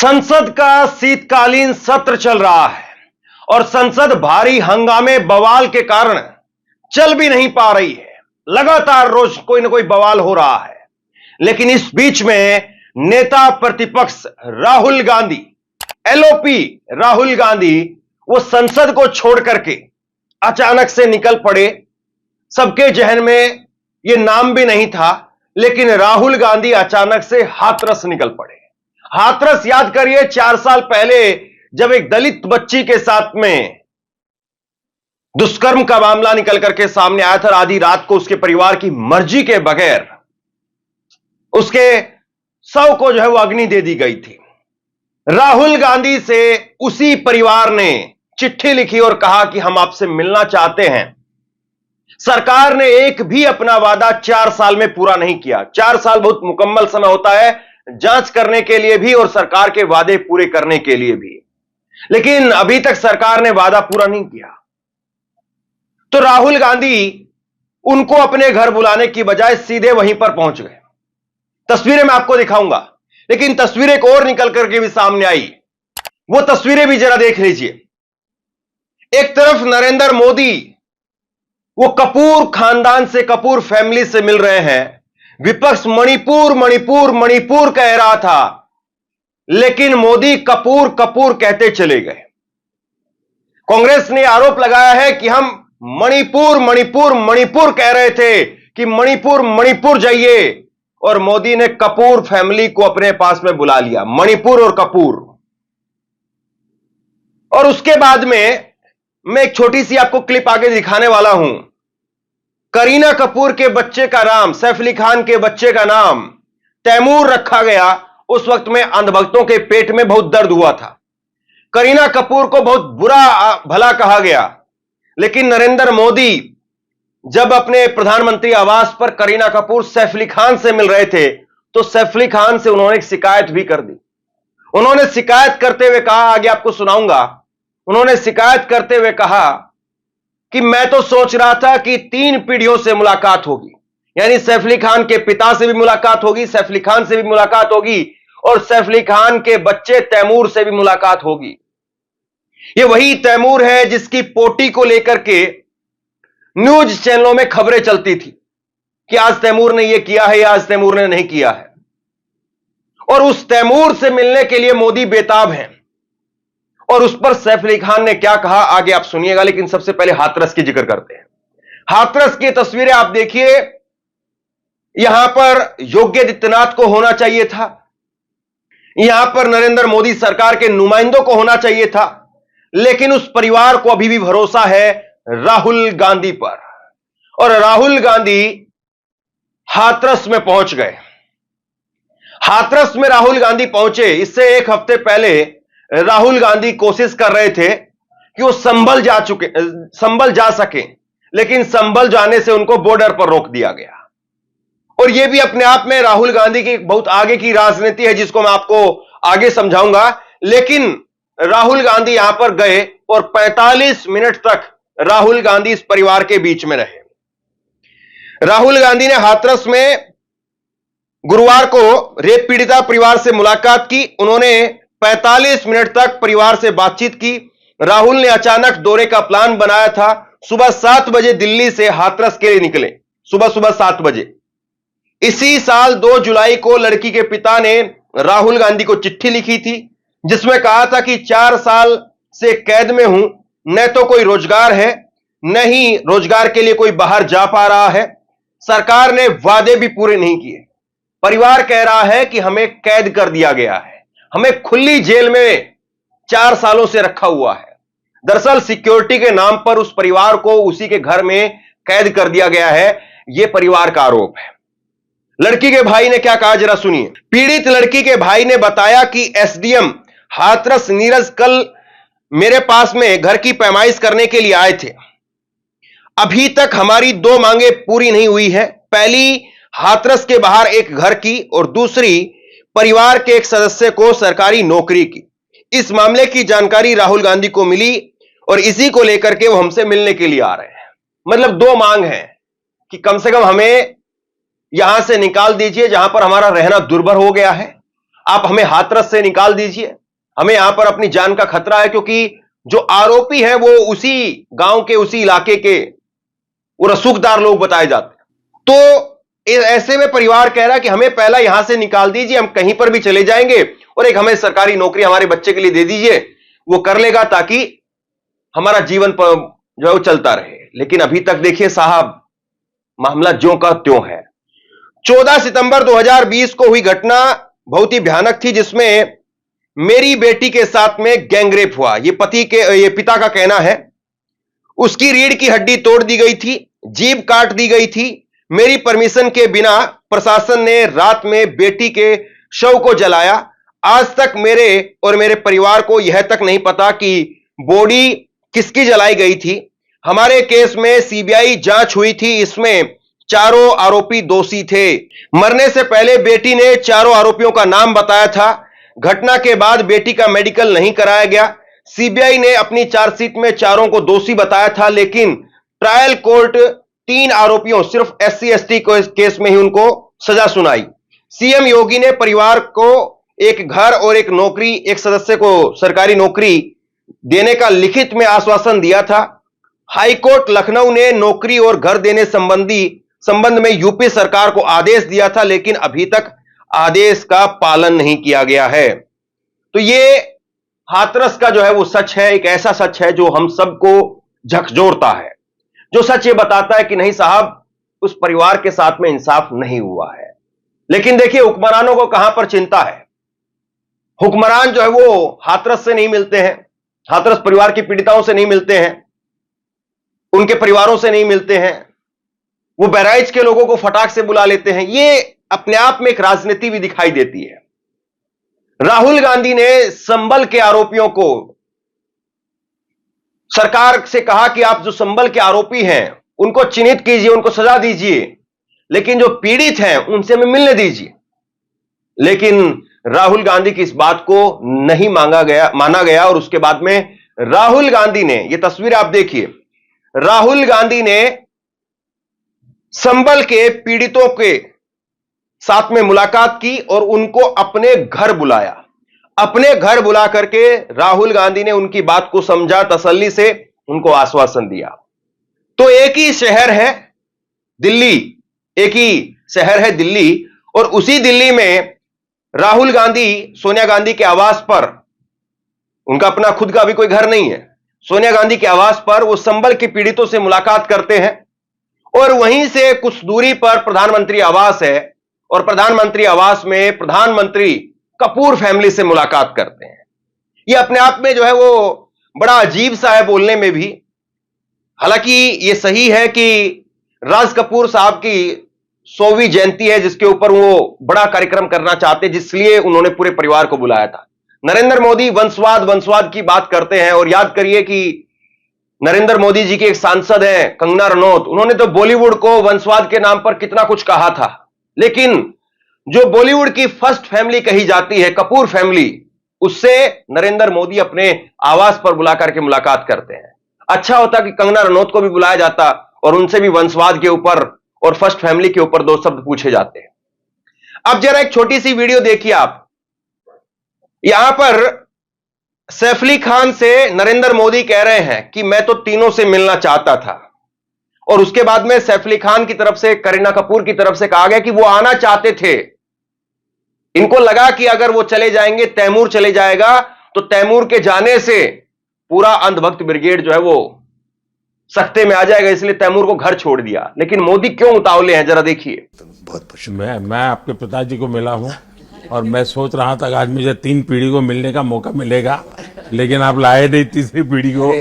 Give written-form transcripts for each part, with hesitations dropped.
संसद का शीतकालीन सत्र चल रहा है और संसद भारी हंगामे बवाल के कारण चल भी नहीं पा रही है। लगातार रोज कोई ना कोई बवाल हो रहा है, लेकिन इस बीच में नेता प्रतिपक्ष राहुल गांधी, एलओपी राहुल गांधी, वो संसद को छोड़ करके अचानक से निकल पड़े। सबके जहन में ये नाम भी नहीं था, लेकिन राहुल गांधी अचानक से हाथरस निकल पड़े। हाथरस याद करिए, 4 साल पहले जब एक दलित बच्ची के साथ में दुष्कर्म का मामला निकल करके सामने आया था, आधी रात को उसके परिवार की मर्जी के बगैर उसके शव को जो है वो अग्नि दे दी गई थी। राहुल गांधी से उसी परिवार ने चिट्ठी लिखी और कहा कि हम आपसे मिलना चाहते हैं। सरकार ने एक भी अपना वादा 4 साल में पूरा नहीं किया। 4 साल बहुत मुकम्मल समय होता है जांच करने के लिए भी और सरकार के वादे पूरे करने के लिए भी, लेकिन अभी तक सरकार ने वादा पूरा नहीं किया। तो राहुल गांधी उनको अपने घर बुलाने की बजाय सीधे वहीं पर पहुंच गए। तस्वीरें मैं आपको दिखाऊंगा, लेकिन तस्वीरें एक और निकल करके भी सामने आई। वो तस्वीरें भी जरा देख लीजिए। एक तरफ नरेंद्र मोदी वो कपूर खानदान से, कपूर फैमिली से मिल रहे हैं। विपक्ष मणिपुर मणिपुर मणिपुर कह रहा था, लेकिन मोदी कपूर कपूर कहते चले गए। कांग्रेस ने आरोप लगाया है कि हम मणिपुर मणिपुर मणिपुर कह रहे थे कि मणिपुर मणिपुर जाइए, और मोदी ने कपूर फैमिली को अपने पास में बुला लिया, मणिपुर और कपूर। और उसके बाद में मैं एक छोटी सी आपको क्लिप आगे दिखाने वाला हूं। करीना कपूर के बच्चे का नाम, सैफ अली खान के बच्चे का नाम तैमूर रखा गया। उस वक्त में अंधभक्तों के पेट में बहुत दर्द हुआ था। करीना कपूर को बहुत बुरा भला कहा गया, लेकिन नरेंद्र मोदी जब अपने प्रधानमंत्री आवास पर करीना कपूर सैफ अली खान से मिल रहे थे, तो सैफ अली खान से उन्होंने एक शिकायत भी कर दी। उन्होंने शिकायत करते हुए कहा, आगे आपको सुनाऊंगा, उन्होंने शिकायत करते हुए कहा कि मैं तो सोच रहा था कि 3 पीढ़ियों से मुलाकात होगी, यानी सैफ अली खान के पिता से भी मुलाकात होगी, सैफ अली खान से भी मुलाकात होगी, और सैफ अली खान के बच्चे तैमूर से भी मुलाकात होगी। ये वही तैमूर है जिसकी पोटी को लेकर के न्यूज चैनलों में खबरें चलती थी कि आज तैमूर ने यह किया है, आज तैमूर ने नहीं किया है। और उस तैमूर से मिलने के लिए मोदी बेताब हैं। और उस पर सैफ अली खान ने क्या कहा आगे आप सुनिएगा, लेकिन सबसे पहले हाथरस की जिक्र करते हैं। हाथरस की तस्वीरें आप देखिए। यहां पर योगी आदित्यनाथ को होना चाहिए था, यहां पर नरेंद्र मोदी सरकार के नुमाइंदों को होना चाहिए था, लेकिन उस परिवार को अभी भी भरोसा है राहुल गांधी पर। और राहुल गांधी हाथरस में पहुंच गए। हाथरस में राहुल गांधी पहुंचे। इससे 1 हफ्ते पहले राहुल गांधी कोशिश कर रहे थे कि वो संभल जा सके, लेकिन संभल जाने से उनको बॉर्डर पर रोक दिया गया। और यह भी अपने आप में राहुल गांधी की बहुत आगे की राजनीति है, जिसको मैं आपको आगे समझाऊंगा। लेकिन राहुल गांधी यहां पर गए और 45 मिनट तक राहुल गांधी इस परिवार के बीच में रहे। राहुल गांधी ने हाथरस में गुरुवार को रेप पीड़िता परिवार से मुलाकात की। उन्होंने 45 मिनट तक परिवार से बातचीत की। राहुल ने अचानक दौरे का प्लान बनाया था। सुबह 7 बजे दिल्ली से हाथरस के लिए निकले, सुबह 7 बजे। इसी साल 2 जुलाई को लड़की के पिता ने राहुल गांधी को चिट्ठी लिखी थी, जिसमें कहा था कि 4 साल से कैद में हूं, न तो कोई रोजगार है, न ही रोजगार के लिए कोई बाहर जा पा रहा है। सरकार ने वादे भी पूरे नहीं किए। परिवार कह रहा है कि हमें कैद कर दिया गया है, हमें खुली जेल में 4 सालों से रखा हुआ है। दरअसल सिक्योरिटी के नाम पर उस परिवार को उसी के घर में कैद कर दिया गया है, यह परिवार का आरोप है। लड़की के भाई ने क्या कहा, जरा सुनिए। पीड़ित लड़की के भाई ने बताया कि एसडीएम हाथरस नीरज कल मेरे पास में घर की पैमाइश करने के लिए आए थे। अभी तक हमारी 2 मांगे पूरी नहीं हुई है। पहली हाथरस के बाहर एक घर की, और दूसरी परिवार के एक सदस्य को सरकारी नौकरी की। इस मामले की जानकारी राहुल गांधी को मिली और इसी को लेकर के वो हमसे मिलने के लिए आ रहे हैं। मतलब 2 मांग है कि कम से कम हमें यहां से निकाल दीजिए जहां पर हमारा रहना दुर्भर हो गया है, आप हमें हाथरस से निकाल दीजिए, हमें यहां पर अपनी जान का खतरा है, क्योंकि जो आरोपी है वो उसी गांव के, उसी इलाके के वो रसूखदार लोग बताए जाते हैं। तो ऐसे में परिवार कह रहा है कि हमें पहला यहां से निकाल दीजिए, हम कहीं पर भी चले जाएंगे, और एक हमें सरकारी नौकरी हमारे बच्चे के लिए दे दीजिए, वो कर लेगा ताकि हमारा जीवन जो है वो चलता रहे। लेकिन अभी तक देखिए साहब, मामला ज्यों का त्यों है। 14 सितंबर 2020 को हुई घटना बहुत ही भयानक थी, जिसमें मेरी बेटी के साथ में गैंगरेप हुआ। ये पिता का कहना है। उसकी रीढ़ की हड्डी तोड़ दी गई थी, जीभ काट दी गई थी। मेरी परमिशन के बिना प्रशासन ने रात में बेटी के शव को जलाया। आज तक मेरे और मेरे परिवार को यह तक नहीं पता कि बॉडी किसकी जलाई गई थी। हमारे केस में सीबीआई जांच हुई थी, इसमें चारों आरोपी दोषी थे। मरने से पहले बेटी ने चारों आरोपियों का नाम बताया था। घटना के बाद बेटी का मेडिकल नहीं कराया गया। सीबीआई ने अपनी चार्जशीट में चारों को दोषी बताया था, लेकिन ट्रायल कोर्ट 3 आरोपियों, सिर्फ SC ST केस में ही उनको सजा सुनाई। सीएम योगी ने परिवार को एक घर और एक नौकरी, एक सदस्य को सरकारी नौकरी देने का लिखित में आश्वासन दिया था। हाईकोर्ट लखनऊ ने नौकरी और घर देने संबंध में यूपी सरकार को आदेश दिया था, लेकिन अभी तक आदेश का पालन नहीं किया गया है। तो ये हाथरस का जो है वो सच है, एक ऐसा सच है जो हम सबको झकझोरता है, जो सच ये बताता है कि नहीं साहब, उस परिवार के साथ में इंसाफ नहीं हुआ है। लेकिन देखिए, हुक्मरानों को कहां पर चिंता है। हुक्मरान जो है वो हाथरस से नहीं मिलते हैं, हाथरस परिवार की पीड़िताओं से नहीं मिलते हैं, उनके परिवारों से नहीं मिलते हैं। वो बहराइच के लोगों को फटाक से बुला लेते हैं। ये अपने आप में एक राजनीति भी दिखाई देती है। राहुल गांधी ने संबल के आरोपियों को, सरकार से कहा कि आप जो संबल के आरोपी हैं उनको चिन्हित कीजिए, उनको सजा दीजिए, लेकिन जो पीड़ित हैं उनसे हमें मिलने दीजिए। लेकिन राहुल गांधी की इस बात को नहीं माना गया। और उसके बाद में राहुल गांधी ने, यह तस्वीर आप देखिए, राहुल गांधी ने संबल के पीड़ितों के साथ में मुलाकात की और उनको अपने घर बुलाया। अपने घर बुला करके राहुल गांधी ने उनकी बात को समझा, तसल्ली से उनको आश्वासन दिया। तो एक ही शहर है दिल्ली, एक ही शहर है दिल्ली, और उसी दिल्ली में राहुल गांधी सोनिया गांधी के आवास पर, उनका अपना खुद का भी कोई घर नहीं है, सोनिया गांधी के आवास पर वो संबल के पीड़ितों से मुलाकात करते हैं। और वहीं से कुछ दूरी पर प्रधानमंत्री आवास है, और प्रधानमंत्री आवास में प्रधानमंत्री कपूर फैमिली से मुलाकात करते हैं। यह अपने आप में जो है वो बड़ा अजीब सा है बोलने में भी। हालांकि यह सही है कि राज कपूर साहब की 100वीं जयंती है, जिसके ऊपर वो बड़ा कार्यक्रम करना चाहते, जिसलिए उन्होंने पूरे परिवार को बुलाया था। नरेंद्र मोदी वंशवाद की बात करते हैं, और याद करिए कि नरेंद्र मोदी जी के एक सांसद हैं कंगना रनौत, उन्होंने तो बॉलीवुड को वंशवाद के नाम पर कितना कुछ कहा था। लेकिन जो बॉलीवुड की फर्स्ट फैमिली कही जाती है, कपूर फैमिली, उससे नरेंद्र मोदी अपने आवास पर बुला करके मुलाकात करते हैं। अच्छा होता कि कंगना रनौत को भी बुलाया जाता और उनसे भी वंशवाद के ऊपर और फर्स्ट फैमिली के ऊपर 2 शब्द पूछे जाते हैं। अब जरा एक छोटी सी वीडियो देखिए आप। यहां पर सैफ अली खान से नरेंद्र मोदी कह रहे हैं कि मैं तो तीनों से मिलना चाहता था, और उसके बाद में सैफ अली खान की तरफ से, करीना कपूर की तरफ से कहा गया कि वो आना चाहते थे। इनको लगा कि अगर वो चले जाएंगे, तैमूर चले जाएगा, तो तैमूर के जाने से पूरा अंधभक्त ब्रिगेड जो है वो सख्ते में आ जाएगा, इसलिए तैमूर को घर छोड़ दिया। लेकिन मोदी क्यों उतावले हैं, जरा देखिए। मैं आपके पिताजी को मिला हूं, और मैं सोच रहा था कि आज मुझे 3 पीढ़ी को मिलने का मौका मिलेगा, लेकिन आप लाए नहीं तीसरी पीढ़ी को।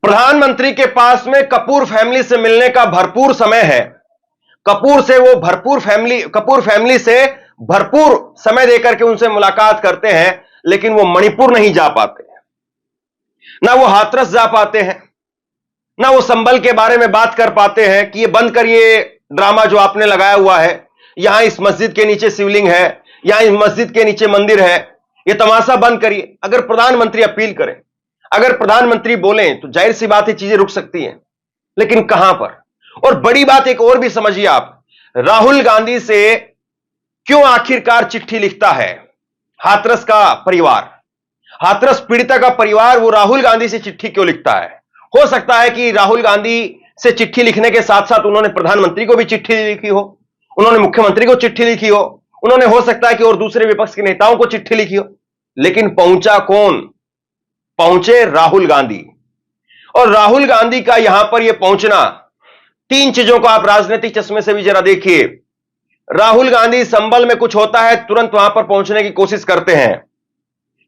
प्रधानमंत्री के पास में कपूर फैमिली से मिलने का भरपूर समय है। कपूर फैमिली से भरपूर समय देकर के उनसे मुलाकात करते हैं, लेकिन वो मणिपुर नहीं जा पाते, ना वो हाथरस जा पाते हैं, ना वो संबल के बारे में बात कर पाते हैं कि ये बंद करिए ड्रामा जो आपने लगाया हुआ है, यहां इस मस्जिद के नीचे शिवलिंग है, यहां इस मस्जिद के नीचे मंदिर है, ये तमाशा बंद करिए। अगर प्रधानमंत्री अपील करें, अगर प्रधानमंत्री बोलें, तो जाहिर सी बात है चीजें रुक सकती हैं, लेकिन कहां पर। और बड़ी बात एक और भी समझिए आप, राहुल गांधी से क्यों आखिरकार चिट्ठी लिखता है हाथरस का परिवार? हाथरस पीड़िता का परिवार वो राहुल गांधी से चिट्ठी क्यों लिखता है? हो सकता है कि राहुल गांधी से चिट्ठी लिखने के साथ साथ उन्होंने प्रधानमंत्री को भी चिट्ठी लिखी हो, उन्होंने मुख्यमंत्री को चिट्ठी लिखी हो, उन्होंने हो सकता है कि और दूसरे विपक्ष के नेताओं को चिट्ठी लिखी हो। लेकिन पहुंचा कौन? पहुंचे राहुल गांधी। और राहुल गांधी का यहां पर यह पहुंचना, तीन चीजों को आप राजनीतिक चश्मे से भी जरा देखिए। राहुल गांधी संभल में कुछ होता है तुरंत वहां पर पहुंचने की कोशिश करते हैं,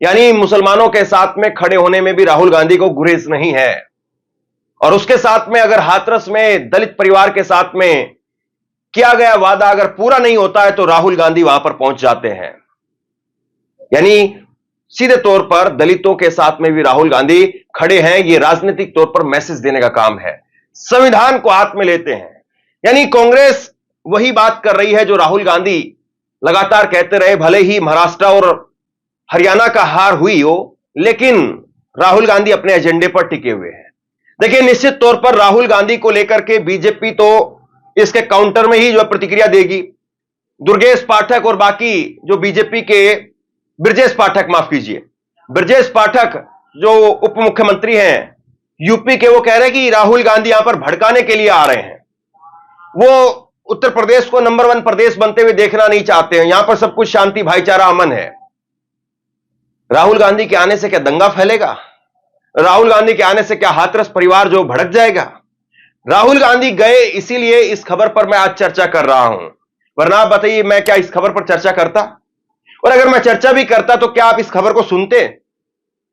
यानी मुसलमानों के साथ में खड़े होने में भी राहुल गांधी को गुरेज नहीं है। और उसके साथ में अगर हाथरस में दलित परिवार के साथ में किया गया वादा अगर पूरा नहीं होता है तो राहुल गांधी वहां पर पहुंच जाते हैं। यानी सीधे तौर पर दलितों के साथ में भी राहुल गांधी खड़े हैं। यह राजनीतिक तौर पर मैसेज देने का काम है, संविधान को हाथ में लेते हैं। यानी कांग्रेस वही बात कर रही है जो राहुल गांधी लगातार कहते रहे। भले ही महाराष्ट्र और हरियाणा का हार हुई हो, लेकिन राहुल गांधी अपने एजेंडे पर टिके हुए हैं। देखिए, निश्चित तौर पर राहुल गांधी को लेकर के बीजेपी तो इसके काउंटर में ही जो प्रतिक्रिया देगी। दुर्गेश पाठक और बाकी जो बीजेपी के ब्रजेश पाठक, माफ कीजिए, ब्रजेश पाठक जो उप मुख्यमंत्री हैं यूपी के, वो कह रहे हैं कि राहुल गांधी यहां पर भड़काने के लिए आ रहे हैं। वो उत्तर प्रदेश को नंबर 1 प्रदेश बनते हुए देखना नहीं चाहते हैं। यहां पर सब कुछ शांति, भाईचारा, अमन है। राहुल गांधी के आने से क्या दंगा फैलेगा? राहुल गांधी के आने से क्या हाथरस परिवार जो भड़क जाएगा? राहुल गांधी गए, इसीलिए इस खबर पर मैं आज चर्चा कर रहा हूं। वरना आप बताइए, मैं क्या इस खबर पर चर्चा करता? और अगर मैं चर्चा भी करता तो क्या आप इस खबर को सुनते?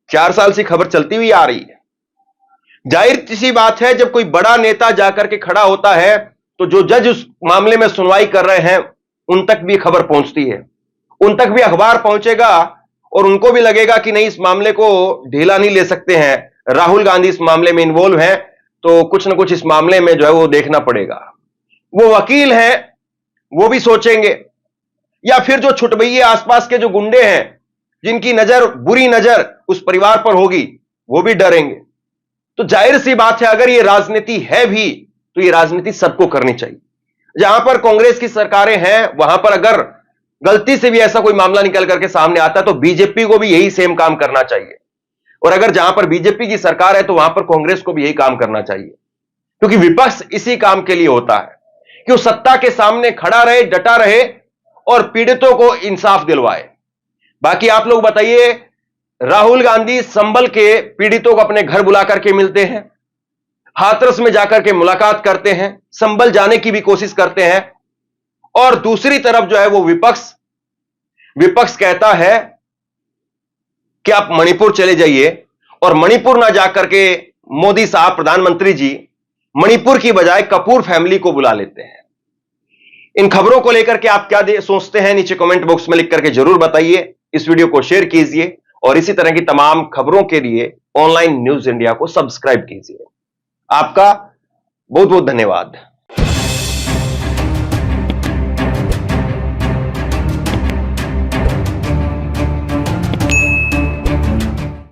4 साल से खबर चलती हुई आ रही है। जाहिर सी बात है, जब कोई बड़ा नेता जाकर के खड़ा होता है तो जो जज उस मामले में सुनवाई कर रहे हैं उन तक भी खबर पहुंचती है, उन तक भी अखबार पहुंचेगा और उनको भी लगेगा कि नहीं, इस मामले को ढीला नहीं ले सकते हैं। राहुल गांधी इस मामले में इन्वॉल्व हैं तो कुछ ना कुछ इस मामले में जो है वो देखना पड़ेगा। वो वकील हैं, वो भी सोचेंगे, या फिर जो छुटभइये आसपास के जो गुंडे हैं जिनकी नजर, बुरी नजर उस परिवार पर होगी, वो भी डरेंगे। तो जाहिर सी बात है, अगर ये राजनीति है भी तो ये राजनीति सबको करनी चाहिए। जहां पर कांग्रेस की सरकारें हैं वहां पर अगर गलती से भी ऐसा कोई मामला निकल करके सामने आता है तो बीजेपी को भी यही सेम काम करना चाहिए। और अगर जहां पर बीजेपी की सरकार है तो वहां पर कांग्रेस को भी यही काम करना चाहिए, क्योंकि विपक्ष इसी काम के लिए होता है कि वो सत्ता के सामने खड़ा रहे, डटा रहे और पीड़ितों को इंसाफ दिलवाए। बाकी आप लोग बताइए, राहुल गांधी संभल के पीड़ितों को अपने घर बुला करके मिलते हैं, हाथरस में जाकर के मुलाकात करते हैं, संभल जाने की भी कोशिश करते हैं, और दूसरी तरफ जो है वो विपक्ष कहता है कि आप मणिपुर चले जाइए, और मणिपुर ना जाकर के मोदी साहब, प्रधानमंत्री जी, मणिपुर की बजाय कपूर फैमिली को बुला लेते हैं। इन खबरों को लेकर के आप क्या सोचते हैं, नीचे कमेंट बॉक्स में लिख करके जरूर बताइए। इस वीडियो को शेयर कीजिए और इसी तरह की तमाम खबरों के लिए ऑनलाइन न्यूज इंडिया को सब्सक्राइब कीजिए। आपका बहुत बहुत धन्यवाद।